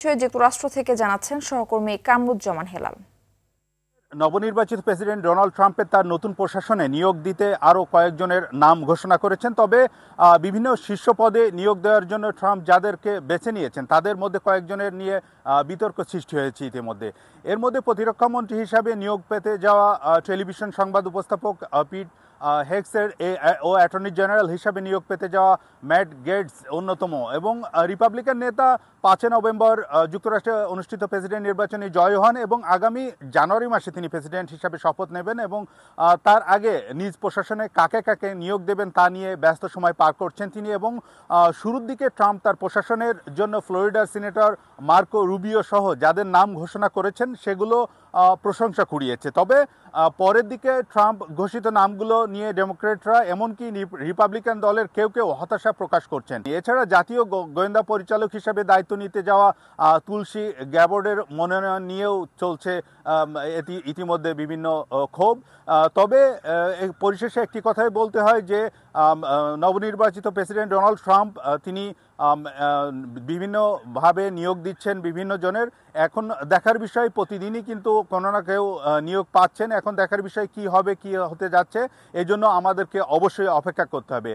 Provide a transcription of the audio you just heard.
যুক্তরাষ্ট্র থেকে জানাচ্ছেন সহকর্মী কামরুজ্জামান হেলাল। নবনির্বাচিত প্রেসিডেন্ট ডোনাল্ড ট্রাম্পের তার নতুন প্রশাসনে নিয়োগ দিতে আরও কয়েকজনের নাম ঘোষণা করেছেন। তবে বিভিন্ন শীর্ষ পদে নিয়োগ দেওয়ার জন্য ট্রাম্প যাদেরকে বেছে নিয়েছেন তাদের মধ্যে কয়েকজনের নিয়ে বিতর্ক সৃষ্টি হয়েছে ইতিমধ্যে। এর মধ্যে প্রতিরক্ষামন্ত্রী হিসাবে নিয়োগ পেতে যাওয়া টেলিভিশন সংবাদ উপস্থাপক পিট হেগসের ও অ্যাটর্নি জেনারেল হিসাবে নিয়োগ পেতে যাওয়া ম্যাট গেটস অন্যতম, এবং রিপাবলিকান নেতা 5 নভেম্বর যুক্তরাষ্ট্রে অনুষ্ঠিত প্রেসিডেন্ট নির্বাচনে জয় হন এবং আগামী জানুয়ারি মাসে তিনি প্রেসিডেন্ট হিসাবে শপথ নেবেন এবং তার আগে নিজ প্রশাসনে কাকে কাকে নিয়োগ দেবেন তা নিয়ে ব্যস্ত সময় পার করছেন তিনি। এবং শুরুর দিকে ট্রাম্প তার প্রশাসনের জন্য ফ্লোরিডার সিনেটর মার্কো রুবিও সহ যাদের নাম ঘোষণা করেছেন সেগুলো প্রশংসা কুড়িয়েছে। তবে পরের দিকে ট্রাম্প ঘোষিত নামগুলো নিয়ে ডেমোক্রেটরা এমনকি রিপাবলিকান দলের কেউ কেউ হতাশা প্রকাশ করছেন। এছাড়া জাতীয় গোয়েন্দা পরিচালক হিসেবে দায়িত্ব নিতে যাওয়া তুলসী গ্যাবোর্ডের মনোনয়ন নিয়েও চলছে ইতিমধ্যে বিভিন্ন ক্ষোভ। তবে পরিশেষে একটি কথাই বলতে হয় যে নবনির্বাচিত প্রেসিডেন্ট ডোনাল্ড ট্রাম্প তিনি বিভিন্নভাবে নিয়োগ দিচ্ছেন বিভিন্ন জনের। এখন দেখার বিষয়, প্রতিদিনই কিন্তু কোনো না কেউ নিয়োগ পাচ্ছেন। এখন দেখার বিষয় কি হবে, কি হতে যাচ্ছে, এই জন্য আমাদেরকে অবশ্যই অপেক্ষা করতে হবে।